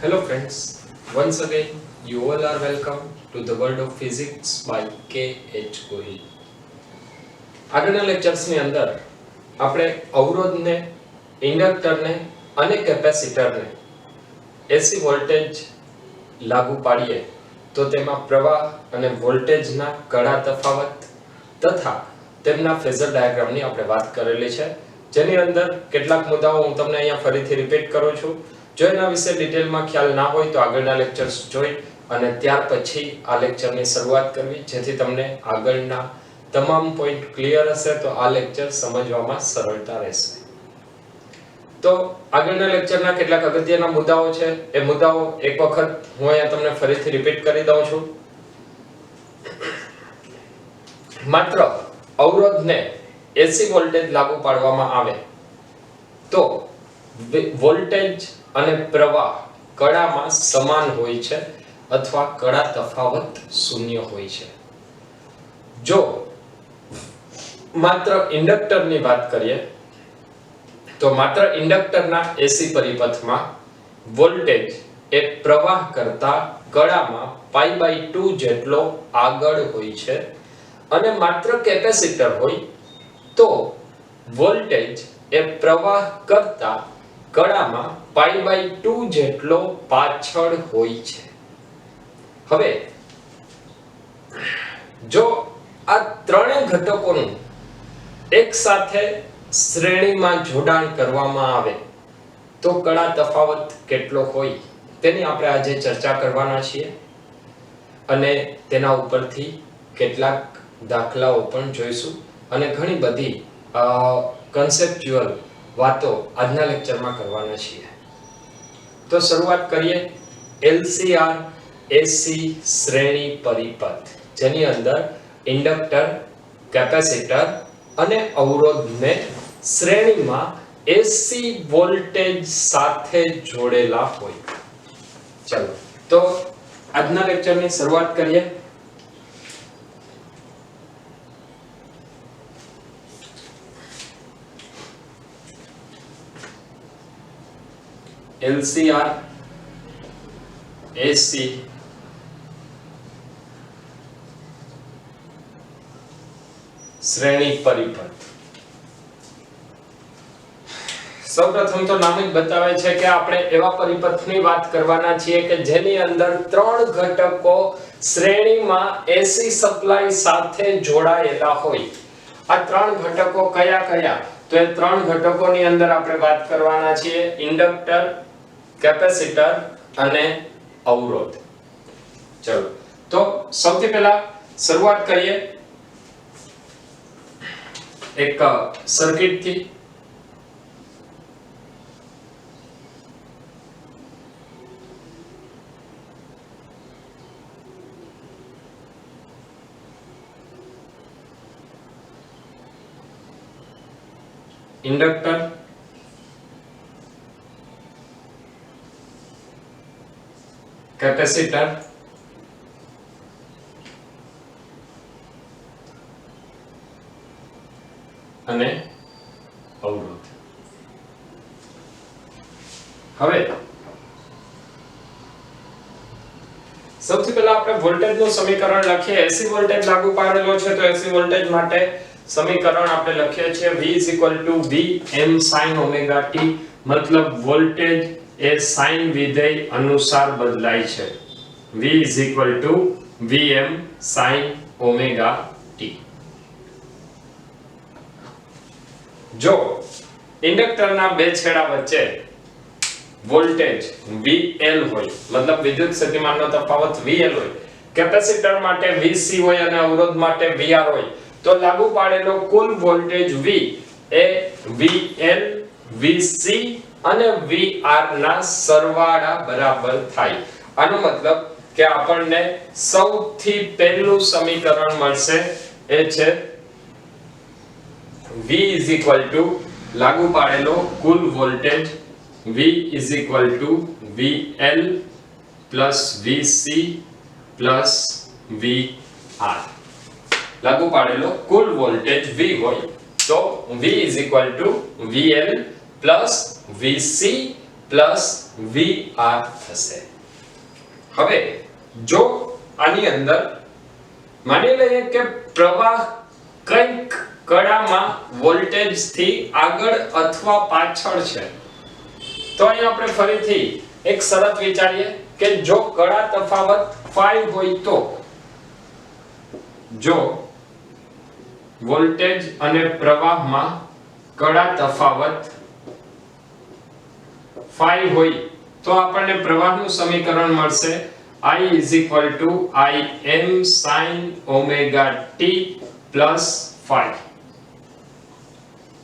Hello friends, once again you all are welcome to the world of physics by K.H. Kohli. આગળના લેક્ચર્સની અંદર આપણે અવરોધને, ઇન્ડક્ટરને અને કેપેસિટરને એસી વોલ્ટેજ લાગુ પાડીએ તો તેમાં પ્રવાહ અને વોલ્ટેજના કડા તફાવત તથા તેમના ફેઝર ડાયાગ્રામની આપણે વાત કરેલી છે, જેની અંદર કેટલાક મુદ્દાઓ હું તમને અહીંયા ફરીથી રિપીટ કરું છું. જો એના વિશે ડિટેલમાં ખ્યાલ ના હોય તો આગળના લેક્ચર્સ જોઈ અને ત્યાર પછી આ લેક્ચરની શરૂઆત કરવી, જેથી તમને આગળના તમામ પોઈન્ટ ક્લિયર હશે તો આ લેક્ચર સમજવામાં સરળતા રહેશે. તો આગળના લેક્ચરના કેટલાક અગત્યના મુદ્દાઓ છે, એ મુદ્દાઓ એક વખત હું અહીંયા તમને ફરીથી રિપીટ કરી દઉં છું. માત્ર અવરોધને એસી વોલ્ટેજ લાગુ પાડવામાં આવે તો વોલ્ટેજ અને પ્રવાહ કડામાં સમાન હોય છે અથવા કડા તફાવત શૂન્ય હોય છે. જો માત્ર ઇન્ડક્ટરની વાત કરીએ તો માત્ર ઇન્ડક્ટરના એસી પરિપથમાં વોલ્ટેજ એ પ્રવાહ કરતા કડામાં π/2 જેટલો આગળ હોય છે અને માત્ર કેપેસિટર હોય તો વોલ્ટેજ એ પ્રવાહ કરતા કડામાં π/2 જેટલો પાછળ હોય છે. હવે જો આ ત્રણેય ઘટકોનું એક સાથે શ્રેણીમાં જોડાણ કરવામાં આવે તો કડા તફાવત કેટલો હોય તેની આપણે આજે ચર્ચા કરવાના છીએ અને તેના ઉપરથી કેટલાક દાખલાઓ પણ જોઈશું અને ઘણી બધી કન્સેપ્ચ્યુઅલ વાતો આજના લેક્ચરમાં કરવાના છીએ. તો શરૂઆત કરીએ LCR એસી શ્રેણી પરિપથ, જેની અંદર ઇન્ડક્ટર, કેપેસિટર અને અવરોધને શ્રેણીમાં એસી વોલ્ટેજ સાથે જોડેલા હોય. ચલો તો આજના લેક્ચરની શરૂઆત કરીએ. LCR એસી શ્રેણી પરિપથ. સૌપ્રથમ તો નામ જ બતાવે છે કે આપણે એવા પરિપથની વાત કરવાના છીએ કે જેની અંદર ત્રણ ઘટકો શ્રેણીમાં એસી સપ્લાય સાથે જોડાયેલા હોય. આ ત્રણ ઘટકો કયા કયા? તો એ ત્રણ ઘટકોની અંદર આપણે વાત કરવાના છીએ ઇન્ડક્ટર, કેપેસિટર અને અવરોધ. ચલો તો સૌથી પહેલા શરૂઆત કરીએ એક સર્કિટ થી. ઇન્ડક્ટર, કેપેસિટર અને અવરોધ. હવે સૌથી પહેલા આપણે વોલ્ટેજનું સમીકરણ લખીએ. એસી વોલ્ટેજ લાગુ પાડેલો છે તો એસી વોલ્ટેજ માટે સમીકરણ આપણે લખીએ છીએ V Vm sin omega t, મતલબ વોલ્ટેજ એ સાઇન વિધેય અનુસાર બદલાય છે. V Vm sin omega t. જો ઇન્ડક્ટરના બે છેડા વચ્ચે વોલ્ટેજ VL હોય, મતલબ વિદ્યુત સ્થિતિમાનનો તફાવત VL હોય, કેપેસિટર માટે VC હોય અને અવરોધ માટે VR હોય, તો લાગુ પાડેલો કુલ વોલ્ટેજ V એ VL, VC અને VR ના સરવાળા બરાબર થાય. આનો મતલબ કે આપણને સૌથી પહેલું સમીકરણ મળશે એ છે V લાગુ પાડેલો કુલ voltage V VL VC VR. લાગુ પાડેલો કુલ વોલ્ટેજ V હોય તો V VL VC plus VR થશે. હવે જો આની અંદર માની લઈએ કે પ્રવાહ કંઈક કડામાં વોલ્ટેજ થી આગળ અથવા પાછળ છે, તો અહીં આપણે ફરીથી એક શરત વિચારીએ કે જો કડા તફાવત phi હોય તો જો વોલ્ટેજ અને પ્રવાહમાં કડા તફાવત phi હોય તો આપણને પ્રવાહનું સમીકરણ મળશે I Im sin omega t plus phi.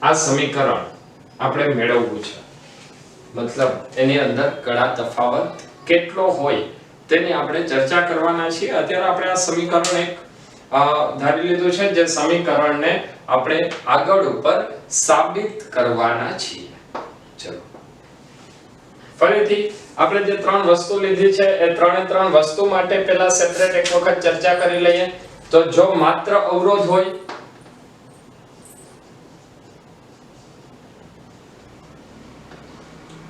આ સમીકરણ આપણે મેળવવું છે, મતલબ એની અંદર કડા તફાવત કેટલો હોય તેની આપણે ચર્ચા કરવાના છીએ. અત્યારે આપણે આ સમીકરણ એક ધારી લીધું છે, જે સમીકરણને આપણે આગળ ઉપર સાબિત કરવાના છીએ. ચલો ફરીથી આપણે જે ત્રણ વસ્તુ લીધી છે એ ત્રણ વસ્તુ માટે પહેલા સેપરેટ એક વખત ચર્ચા કરી લઈએ. તો જો માત્ર અવરોધ હોય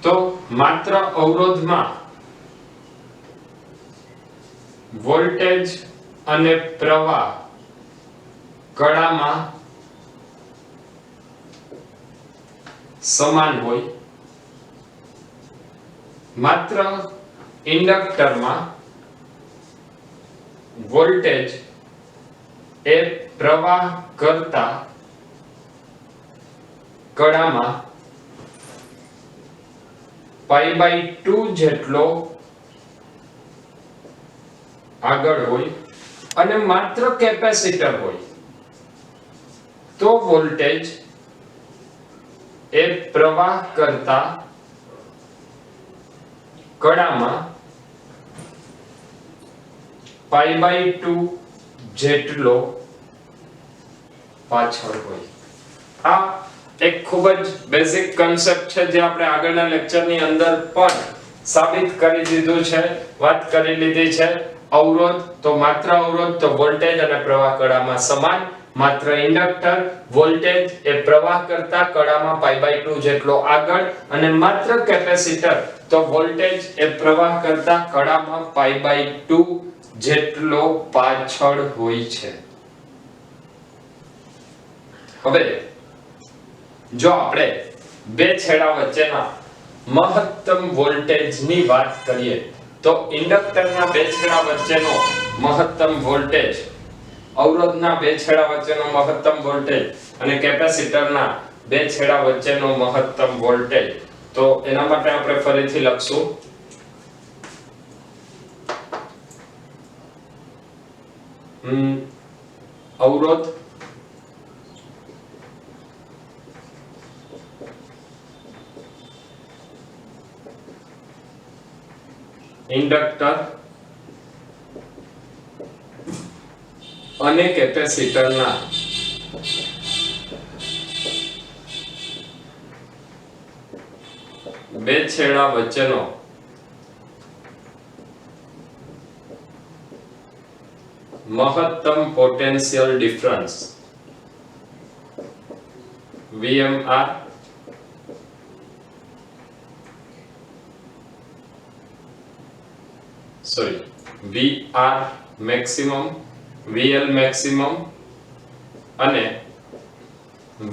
તો માત્ર અવરોધમાં વોલ્ટેજ અને પ્રવાહ કડામાં સમાન હોય. માત્ર ઇન્ડક્ટરમાં વોલ્ટેજ એ પ્રવાહ કરતા કડામાં π/2 જેટલો આગળ હોય અને માત્ર કેપેસિટર હોય તો વોલ્ટેજ એ પ્રવાહ કરતા કડામાં π/2 જેટલો પાછળ હોય. આ એક ખૂબ જ બેઝિક કન્સેપ્ટ છે જે આપણે આગળના લેક્ચરની અંદર પણ સાબિત કરી દીધું છે, વાત કરી લીધી છે. અવરોધ તો માત્ર અવરોધ તો વોલ્ટેજ અને પ્રવાહ કડામાં સમાન. માત્ર ઇન્ડક્ટર વોલ્ટેજ એ પ્રવાહ કરતા કડામાં π/2 જેટલો આગળ અને માત્ર કેપેસિટર તો વોલ્ટેજ એ પ્રવાહ કરતા કડામાં π/2 જેટલો પાછળ હોય છે. હવે જો આપણે બે છેડા વચ્ચેના મહત્તમ વોલ્ટેજની વાત કરીએ તો ઇન્ડક્ટરના બે છેડા વચ્ચેનો મહત્તમ વોલ્ટેજ, અવરોધના બે છેડા વચ્ચેનો મહત્તમ વોલ્ટેજ અને કેપેસિટરના બે છેડા વચ્ચેનો મહત્તમ વોલ્ટેજ, તો એના માટે આપણે ફરીથી લખશું અવરોધ ઇન્ડક્ટર અને કેપેસિટરના બે છેડા વચ્ચેનો મહત્તમ potential difference VMR VR maximum, VL maximum અને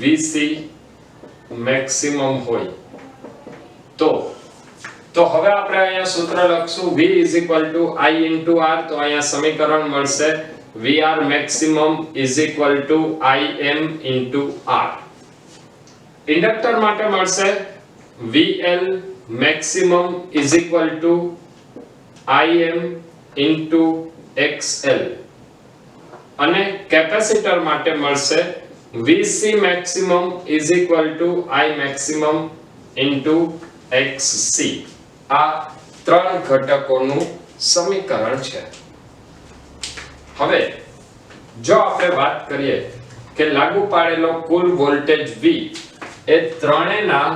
VC maximum હોય તો હવે આપણે અહીંયા સૂત્ર લખશું V I * R. તો અહીંયા સમીકરણ મળશે VR maximum = IM * R. Inductor માટે મળશે VL maximum = IM * XL અને કેપેસિટર માટે મળશે VC maximum = I maximum * XC. આ ત્રણ ઘટકોનું સમીકરણ છે. હવે જો આપણે વાત કરીએ કે લાગુ પાડેલો કુલ વોલ્ટેજ V એ ત્રણેયના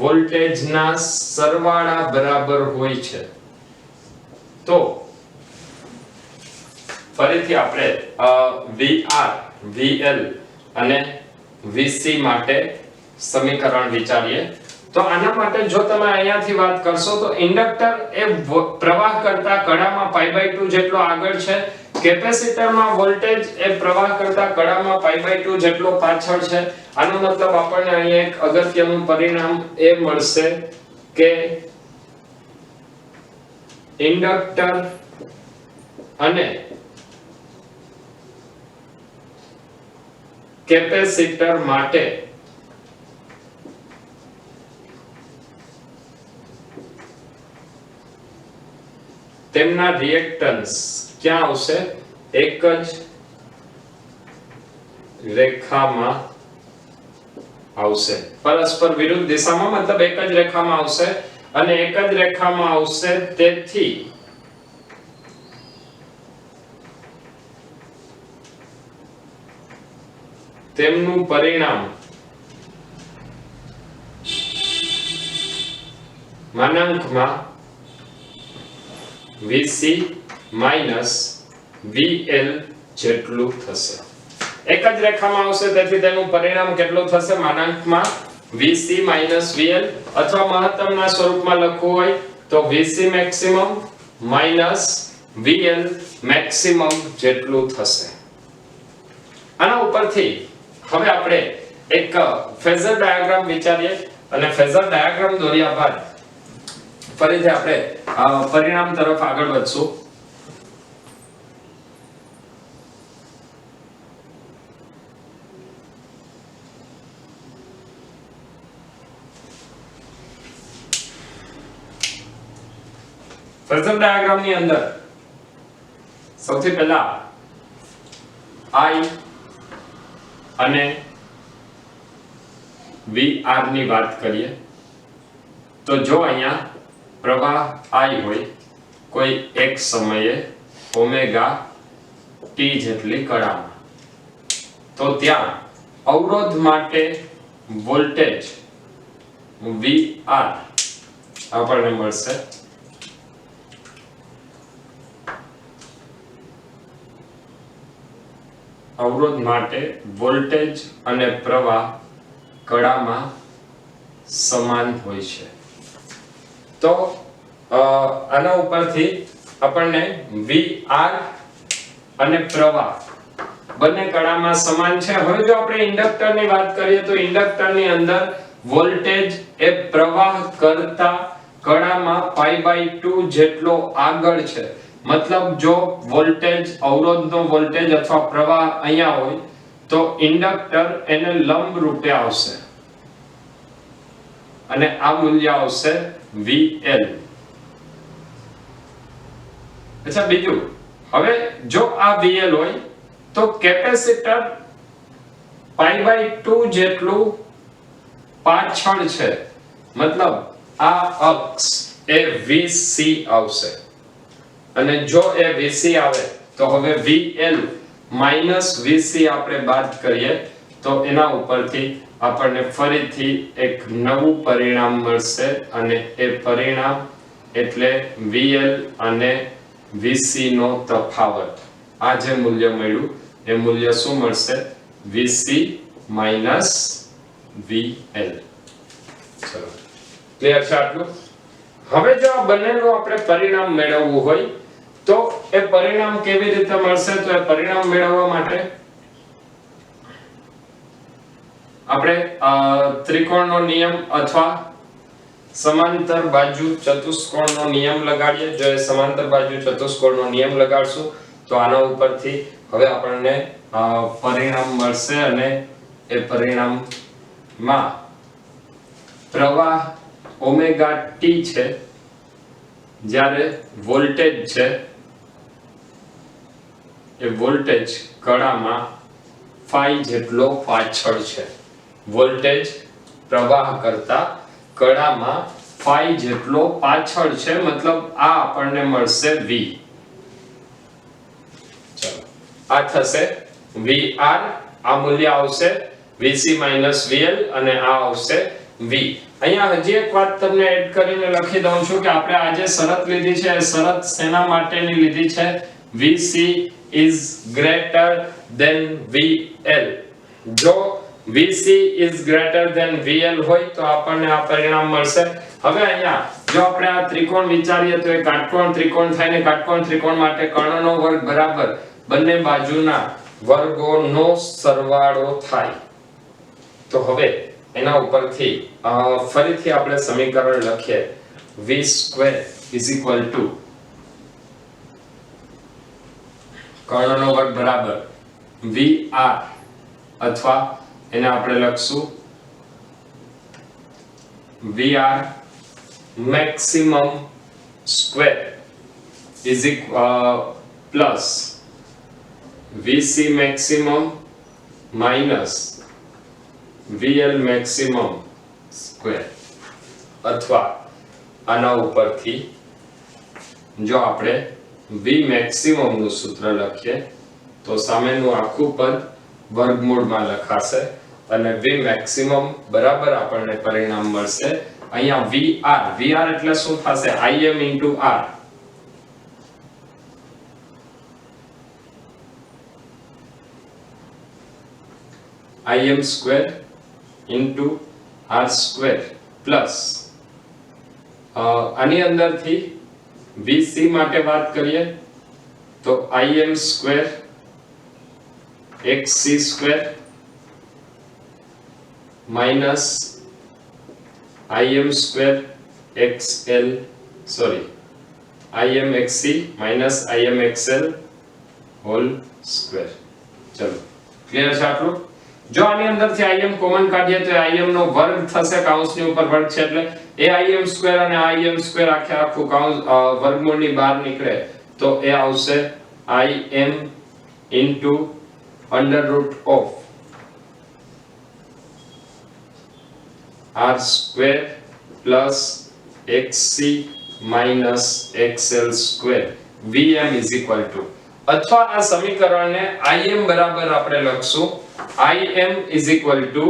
વોલ્ટેજના સરવાળા બરાબર હોય છે, તો ફરીથી આપણે VR, VL અને VC માટે સમીકરણ વિચારીએ. તો તો આના માટે જો તમે અહીંયાથી વાત કરશો તો ઇન્ડક્ટર એ પ્રવાહ કરતા કડામાં π/2 જેટલો આગળ છે, કેપેસિટરમાં વોલ્ટેજ એ પ્રવાહ કરતા કડામાં π/2 જેટલો પાછળ છે. આનો મતલબ આપણને અહીંયા એક અગત્યનું પરિણામ એ મળશે કે ઇન્ડક્ટર અને કેપેસિટર માટે તેમના રિએક્ટન્સ ક્યાં આવશે? એક જ રેખામાં આવશે, પરસ્પર વિરુદ્ધ દિશામાં, મતલબ એક જ રેખામાં આવશે અને એક જ રેખામાં આવશે. તેથી તેમનું પરિણામ માનાંકમાં Vc માઈનસ VL જેટલું થશે. એક જ રેખામાં આવશે તેથી તેનું પરિણામ કેટલું થશે? માનાંકમાં Vc માઈનસ VL, અથવા મહત્તમના સ્વરૂપમાં લખવું હોય તો Vc maximum minus VL maximum જેટલું થશે. આના ઉપરથી હવે આપણે એક ફેઝર ડાયાગ્રામ વિચારીએ અને ફેઝર ડાયાગ્રામ દોર્યા બાદ ફરીથી આપણે પરિણામ તરફ આગળ વધશું. ફેઝર ડાયાગ્રામ ની અંદર સૌથી પહેલા I અને VR ની વાત કરીએ તો જો અહીંયા પ્રવાહ I હોય કોઈ એક સમયે ઓમેગા t જેટલી કળામાં, તો ત્યાં અવરોધ માટે વોલ્ટેજ VR આપણને મળશે. અવરોધ માટે વોલ્ટેજ અને પ્રવાહ કળામાં સમાન હોય છે. તો આના ઉપરથી આપણને VR અને પ્રવાહ બંને કળામાં સમાન છે. હવે જો આપણે ઇન્ડક્ટરની વાત કરીએ તો ઇન્ડક્ટરની અંદર વોલ્ટેજ એ પ્રવાહ કરતા કળામાં π/2 જેટલો આગળ છે. મતલબ જો વોલ્ટેજ, અવરોધનો વોલ્ટેજ અથવા પ્રવાહ અહીંયા હોય તો ઇન્ડક્ટર એને લંબ રૂપે આવશે અને આ મૂલ્ય આવશે VL. અચ્છા, બીજું, હવે જો આ VL હોય તો કેપેસિટર π/2 જેટલું પાછળ છે, મતલબ આ અક્ષ એ VC આવશે અને જો એ VC આવે તો હવે VL માઈનસ VC આપણે બાદ કરીએ તો એના ઉપરથી આપણને ફરીથી એક નવું પરિણામ મળશે અને એ પરિણામ એટલે VL અને VC નો તફાવત. આ જે મૂલ્ય મળ્યું એ મૂલ્ય શું મળશે? VC minus VL. ચલો, ક્લિયર છે આટલું? હવે જો આ બંનેનું આપણે પરિણામ મેળવવું હોય તો એ પરિણામ કેવી રીતે મળશે? તો એ પરિણામ મેળવવા માટે આપણે ત્રિકોણનો નિયમ અથવા સમાંતર બાજુ ચતુષ્કોણનો નિયમ લગાડીએ. જો એ સમાંતર બાજુ ચતુષ્કોણનો નિયમ લગાડશું તો આના ઉપરથી હવે આપણને પરિણામ મળશે અને એ પરિણામમાં પ્રવાહ ઓમેગા t છે જ્યારે વોલ્ટેજ છે એ વોલ્ટેજ કળામાં phi જેટલો પાછળ છે. વોલ્ટેજ પ્રવાહ કરતા કળામાં phi જેટલો પાછળ છે, મતલબ આ આપણને મળશે V. ચલો, આ થશે VR, આ મૂલ્ય આવશે VC VL અને આ આવશે V. અહીંયા હજી એક વાત તમને એડ કરીને લખી દઉં છું કે આપણે આ જે શરત લીધી છે એ શરત શેના માટેની લીધી છે? VC is greater than VL. જો VC is greater than VL હોય તો આપણને આ પરિણામ મળશે. હવે અહીંયા જો આપણે આ ત્રિકોણ વિચારીએ તો એ કાટકોણ ત્રિકોણ થાય ને કાટકોણ ત્રિકોણ માટે કર્ણનો વર્ગ બરાબર બંને બાજુના વર્ગોનો સરવાળો થાય. તો હવે એના ઉપરથી ફરીથી આપણે સમીકરણ લખીએ v² કર્ણનો વર્ગ બરાબર VR અથવા એને આપણે લખશું VR maximum square is plus VC maximum minus VL maximum square. અથવા આના ઉપરથી જો આપણે V maximum નું સૂત્ર લખીએ તો સામેનું આખું પદ વર્ગમૂળમાં લખાશે અને V maximum બરાબર આપણને પરિણામ મળશે અહીંયા VR એટલે શું થશે Im into R. Im square into R square plus આની અંદરથી VC માટે વાત કરીએ તો Im square XC square minus Im square XL Im XC minus Im XL whole square. ચલો ક્લિયર છે આટલું. જો આની અંદરથી Im કોમન કાઢીએ તો Im નો વર્ગ થશે કૌંસની ઉપર વર્ગ છે એટલે એ Im સ્ક્વેર અને Im સ્ક્વેર આખું કૌંસ વર્ગમૂળની બહાર નીકળે તો એ આવશે Im into under root of R square plus XC minus XL square Vm is equal to અથવા આ સમીકરણને Im બરાબર આપણે લખશું Im is equal to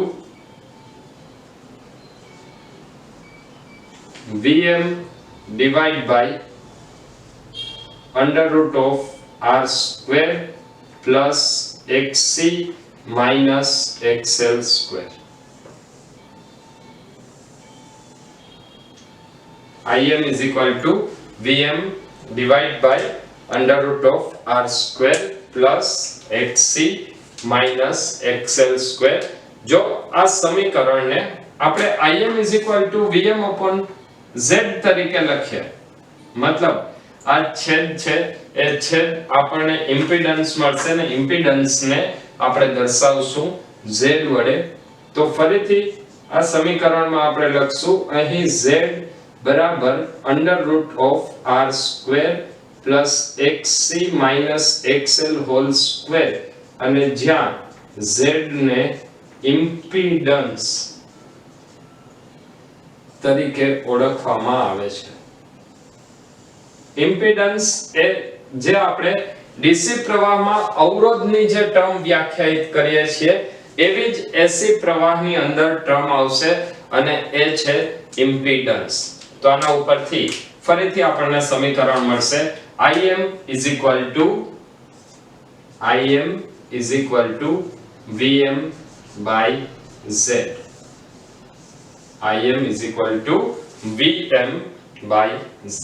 Vm divided by under root of R square plus XC minus XL square. Im is equal to Vm divided by under root of R square plus XC minus XL square. જો આ સમીકરણને આપણે Im is equal to Vm upon Z તરીકે લખીએ મતલબ આ છેદ છે એ છેદ આપણને ઇમ્પિડન્સ મળશે ને ઇમ્પિડન્સ ને આપણે દર્શાવશું Z વડે. તો ફરીથી આ સમીકરણમાં આપણે લખશું અહીં Z બરાબર under root of R square plus XC minus XL whole square અને જ્યાં Z ને ઇમ્પિડન્સ તરીકે ઓળખવામાં આવે છે. ઇમ્પિડન્સ એ જે આપણે ડીસી પ્રવાહમાં અવરોધની જે ટર્મ વ્યાખ્યાયિત કરીએ છીએ એવી જ એસી પ્રવાહની અંદર ટર્મ આવશે અને એ છે ઇમ્પિડન્સ. તો આના ઉપરથી ફરીથી આપણને સમીકરણ મળશે Im is equal to Vm by Z. Im is equal to Vm by Z.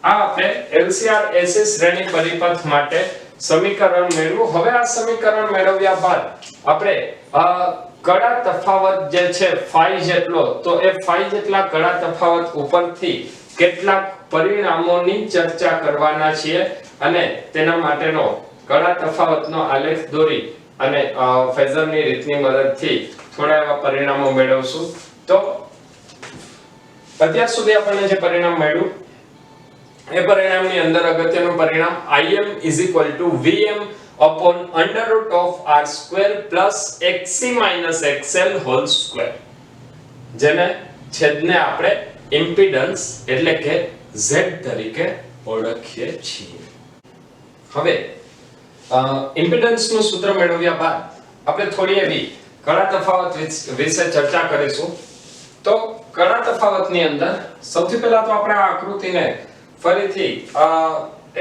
આ આપણે LCR AC શ્રેણી પરિપથ માટે સમીકરણ મેળવ્યું. હવે આ સમીકરણ મેળવ્યા બાદ આપણે કડા તફાવત જે છે phi જેટલો તો એ phi જેટલા કડા તફાવત ઉપરથી કેટલાક પરિણામોની ચર્ચા કરવાના છીએ અને તેના માટેનો કડા તફાવતનો આલેખ દોરી અને ફેઝરની રીતની મદદથી થોડા એવા પરિણામો મેળવશું. તો અત્યાર સુધી આપણને જે પરિણામ મળ્યું એ પરિણામની અંદર અગત્યનું પરિણામ Im is equal to Vm upon under root of R square plus XC minus XL whole square જેને છેદને આપણે ઇમ્પિડન્સ એટલે કે Z તરીકે ઓળખીએ છીએ. હવે ઇમ્પિડન્સ નું સૂત્ર મેળવ્યા બાદ આપણે થોડી એવી કડા તફાવત વિશે ચર્ચા કરીશું. તો કડા તફાવતની અંદર સૌથી પહેલા તો આપણે આ આકૃતિને ફરીથી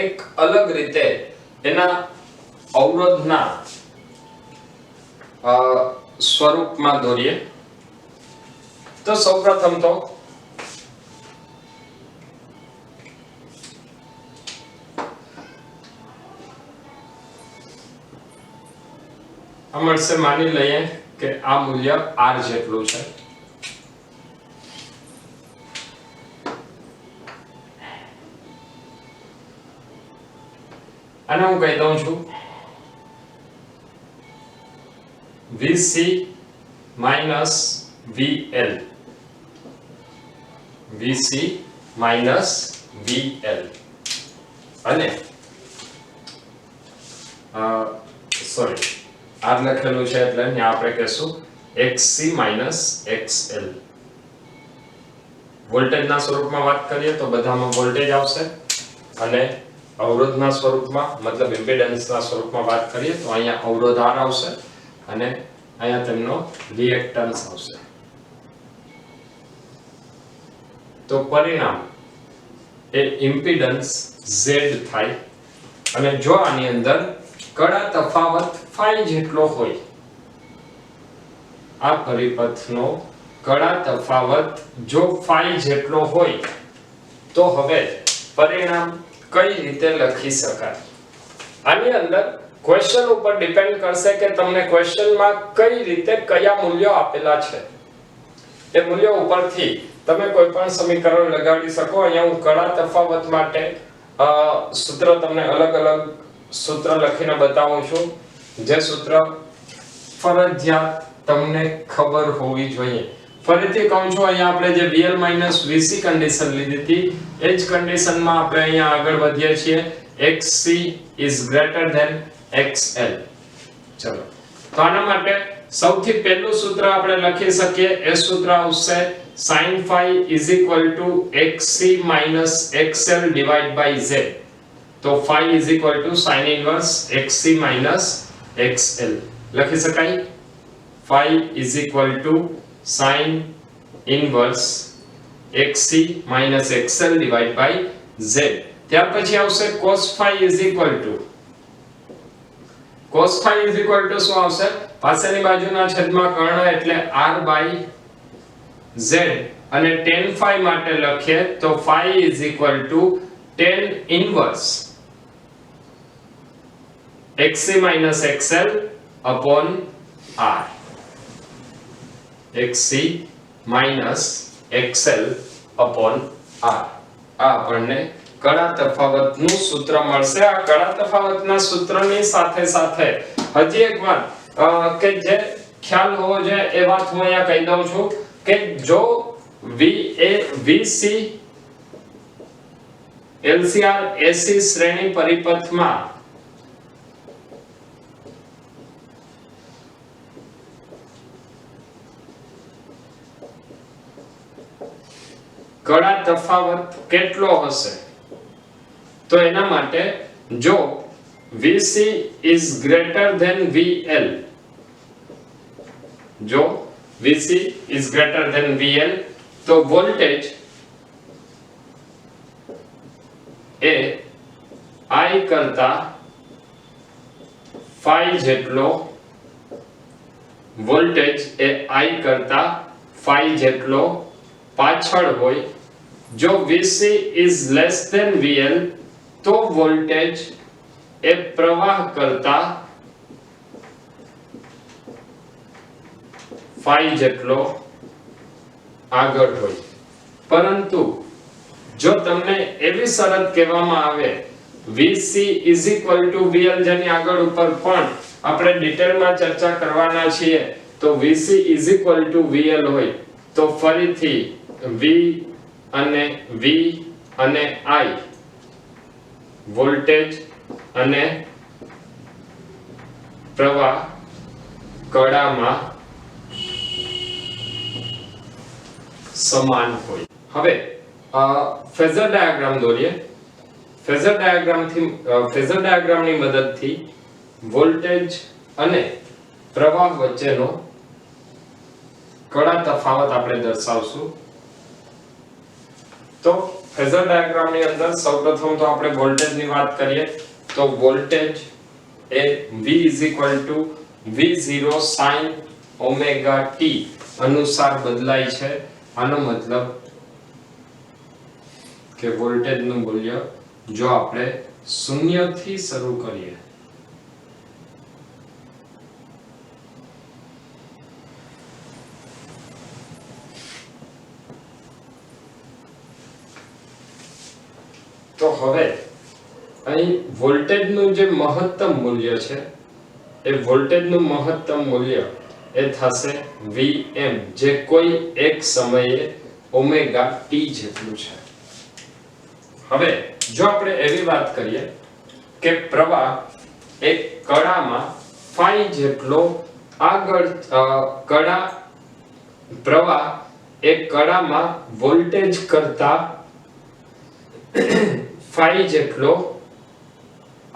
એક અલગ રીતે એના અવરોધના સ્વરૂપમાં દોરીએ તો સૌપ્રથમ તો મળશે, માની લઈએ કે આ મૂલ્ય r જેટલું છે અને હું કહી દઉં છું VC minus VL, VC minus VL અને સોરી R લખેલું છે એટલે અહીંયા આપણે કહેશું XC minus XL. વોલ્ટેજના સ્વરૂપમાં વાત કરીએ તો બધામાં વોલ્ટેજ આવશે અને અવરોધના સ્વરૂપમાં મતલબ ઇમ્પિડન્સના સ્વરૂપમાં વાત કરીએ તો અહીંયા અવરોધ R આવશે અને અહીંયા તેમનો રિએક્ટન્સ આવશે. તો પરિણામ એ ઇમ્પિડન્સ Z થાય અને જો આની અંદર કડા તફાવત phi જેટલો હોય, આ પરિપથનો કડા તફાવત જો phi જેટલો હોય તો હવે પરિણામ કઈ રીતે લખી શકાય? આની અંદર ક્વેશ્ચન ઉપર ડિપેન્ડ કરશે કે તમને ક્વેશ્ચનમાં કઈ રીતે કયા મૂલ્યો આપેલા છે. એ મૂલ્યો ઉપરથી તમે કોઈ પણ સમીકરણ લગાડી શકો. અહીંયા હું કડા તફાવત માટે સૂત્ર તમને અલગ અલગ સૂત્ર લખીને બતાવું છું, જે સૂત્ર ફરજિયાત તમને ખબર હોવી જોઈએ. ફરીથી કહું છું, અહીંયા આપણે જે VL VC કન્ડિશન લીધી હતી એ જ કન્ડિશનમાં આપણે અહીંયા આગળ વધીએ છીએ. XC is greater than XL. ચલો, તો આના માટે સૌથી પહેલું સૂત્ર આપણે લખી શકીએ. એ સૂત્ર આવશે sin phi is equal to XC minus XL divided by Z. તો phi is equal to sin inverse XC minus XL લખી શકાય. phi is equal to sin inverse XC minus XL divided by Z. ત્યાર પછી આવશે cos phi is equal to શું આવશે? પાછળની બાજુના છેદમાં કર્ણ એટલે r by z અને tan phi માટે લખીએ તો phi is equal to tan inverse XC minus XL upon R. XC minus XL upon R. આ આપણને કડા તફાવતનું સૂત્ર મળશે. આ કડા તફાવતના સૂત્રની સાથે સાથે હજી એક વાત કે જે ખ્યાલ હોવો જોઈએ એ વાત હું અહીંયા કહી દઉં છું કે જો VC LCR AC શ્રેણી પરિપથમાં કડા તફાવત કેટલો હશે? તો એના માટે જો VC is greater than VL, જો VC is greater than VL તો વોલ્ટેજ એ I કરતા phi જેટલો વોલ્ટેજ એ I કરતા phi જેટલો પાછળ હોય. જો VC is less than VL તો વોલ્ટેજ એ પ્રવાહ કરતા phi જેટલો આગળ હોય. પરંતુ જો તમને એવી શરત કહેવામાં આવે VC is equal to VL જેની આગળ ઉપર પણ આપણે ડિટેલમાં ચર્ચા કરવાના છીએ, તો VC is equal to VL હોય તો ફરીથી V અને I વોલ્ટેજ અને પ્રવાહ કડામાં સમાન હોય. હવે ફેઝર ડાયાગ્રામ દોરીએ. ફેઝર ડાયાગ્રામની મદદથી વોલ્ટેજ અને પ્રવાહ વચ્ચેનો કડા તફાવત આપણે દર્શાવશું. તો ફેઝર ડાયાગ્રામની અંદર સૌપ્રથમ તો આપણે વોલ્ટેજની વાત કરીએ તો voltage A V is equal to V0 sin omega T અનુસાર બદલાય છે. આનો મતલબ કે વોલ્ટેજનું મૂલ્ય જો આપણે 0 થી શરૂ કરીએ તો હવે અહીં વોલ્ટેજનું જે મહત્તમ મૂલ્ય છે એ વોલ્ટેજનું મહત્તમ મૂલ્ય એ થશે Vm જે કોઈ એક સમયે ઓમેગા ટી જેટલું છે. હવે જો આપણે એવી વાત કરીએ કે પ્રવાહ એક કડામાં ફાઈ જેટલો આગળ પ્રવાહ એક કડામાં વોલ્ટેજ કરતા ફાઈ જેટલો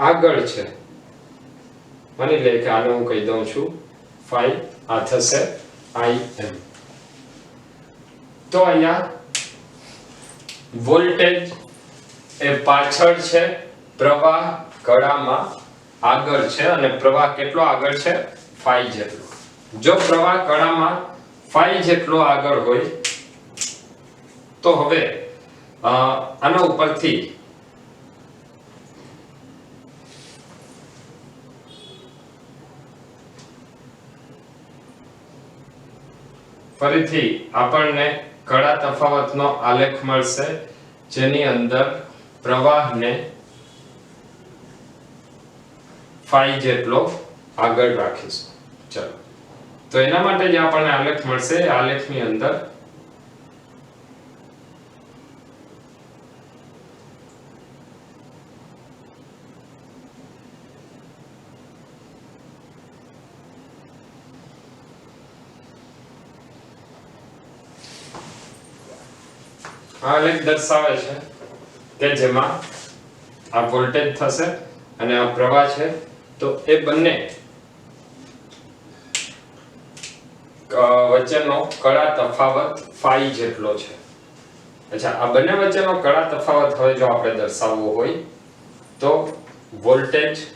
આગળ છે. માની લે કે આને હું કહી દઉં છું ફાઈ, આ થશે Im. તો અહીંયા વોલ્ટેજ એ પાછળ છે, પ્રવાહ કડામાં આગળ છે અને પ્રવાહ કેટલો આગળ છે? ફાઈ જેટલો. જો પ્રવાહ કડામાં ફાઈ જેટલો આગળ હોય તો હવે આના ઉપરથી ફરીથી આપણને કડા તફાવતનો આલેખ મળશે જેની અંદર પ્રવાહને ફાઈ જેટલો આગળ રાખીશું. ચલો, તો એના માટે જે આપણને આલેખ મળશે એ આલેખની અંદર આલેખ દર્શાવે છે કે જેમાં આ વોલ્ટેજ થશે અને આ પ્રવાહ છે, તો એ બંને વચ્ચેનો કડા તફાવત ફાઈ જેટલો છે. અચ્છા, આ બંને વચ્ચેનો કડા તફાવત હવે જો આપણે દર્શાવવો હોય તો વોલ્ટેજ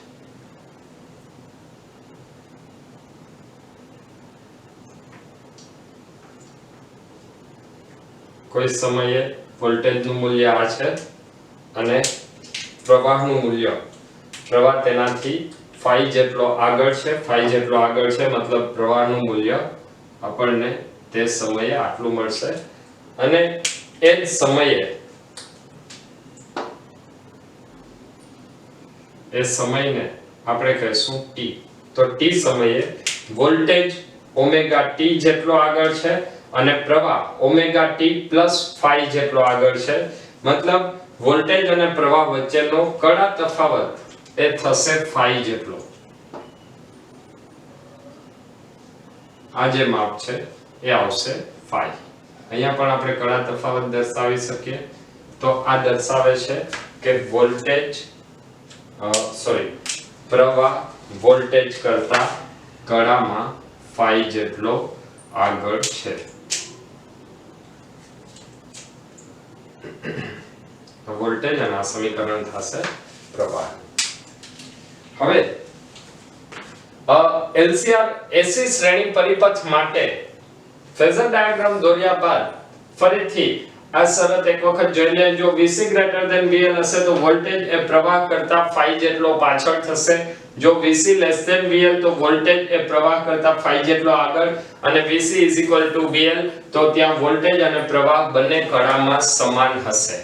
કોઈ સમયે વોલ્ટેજનું મૂલ્ય આ છે અને પ્રવાહનું મૂલ્ય, પ્રવાહ તેનાથી ફાઈ જેટલો આગળ છે, ફાઈ જેટલો આગળ છે મતલબ પ્રવાહનું મૂલ્ય આપણને તે સમયે આટલું મળશે અને એ જ સમયે એ સમયને આપણે કહીશું t. તો t સમયે વોલ્ટેજ ઓમેગા t જેટલો આગળ છે અને પ્રવાહ ઓમેગા t પ્લસ ફાઈ જેટલો આગળ છે. મતલબ વોલ્ટેજ અને પ્રવાહ વચ્ચેનો કડા તફાવત એ થશે ફાઈ જેટલો. આ જે માપ છે એ આવશે ફાઈ. અહીંયા પણ આપણે કડા તફાવત દર્શાવી શકીએ. તો આ દર્શાવે છે કે પ્રવાહ વોલ્ટેજ કરતા કડામાં ફાઈ જેટલો આગળ છે. વોલ્ટેજ અને આ સમીકરણ થશે પ્રવાહ. હવે LCR એસી શ્રેણી પરિપથ માટે ફેઝર ડાયાગ્રામ દોર્યા બાદ ફરીથી આ શરત એક વખત જોઈ લે. જો VC VL હશે તો વોલ્ટેજ એ પ્રવાહ કરતા ફાઈ જેટલો પાછળ થશે. જો VC VL તો વોલ્ટેજ એ પ્રવાહ કરતા ફાઈ જેટલો આગળ અને VC VL તો ત્યાં વોલ્ટેજ અને પ્રવાહ બંને કડામાં સમાન હશે.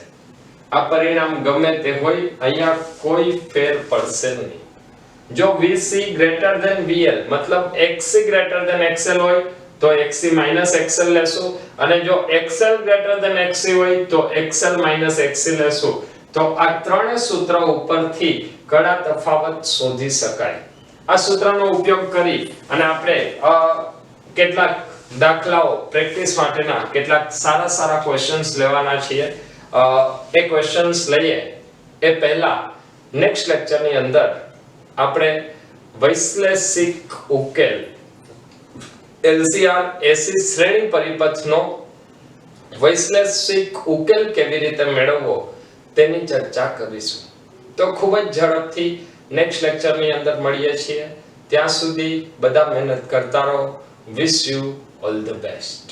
આ પરિણામ ગમે તે હોય, અહીંયા કોઈ ફેર પડશે નહીં. જો VC VL મતલબ XC XL હોય તો XC XL લેશું અને જો XL XC હોય તો XL XC લેશું. તો આ ત્રણેય સૂત્ર ઉપરથી કડા તફાવત શોધી શકાય. આ સૂત્રનો ઉપયોગ કરી અને આપણે કેટલાક દાખલાઓ પ્રેક્ટિસ માટેના કેટલાક સારા ક્વેશ્ચન્સ લેવાના છીએ. એ ક્વેશ્ચન્સ લઈએ એ પહેલા નેક્સ્ટ લેક્ચરની અંદર આપણે વૈશ્લેષિક ઉકેલ LCR એસી શ્રેણી પરિપથનો વૈશ્લેષિક ઉકેલ કેવી રીતે મેળવવો તેની ચર્ચા કરીશું. તો ખૂબ જ ઝડપથી નેક્સ્ટ લેક્ચરની અંદર મળીએ છીએ. ત્યાં સુધી બધા મહેનત કરતા રહો. Wish you all the best.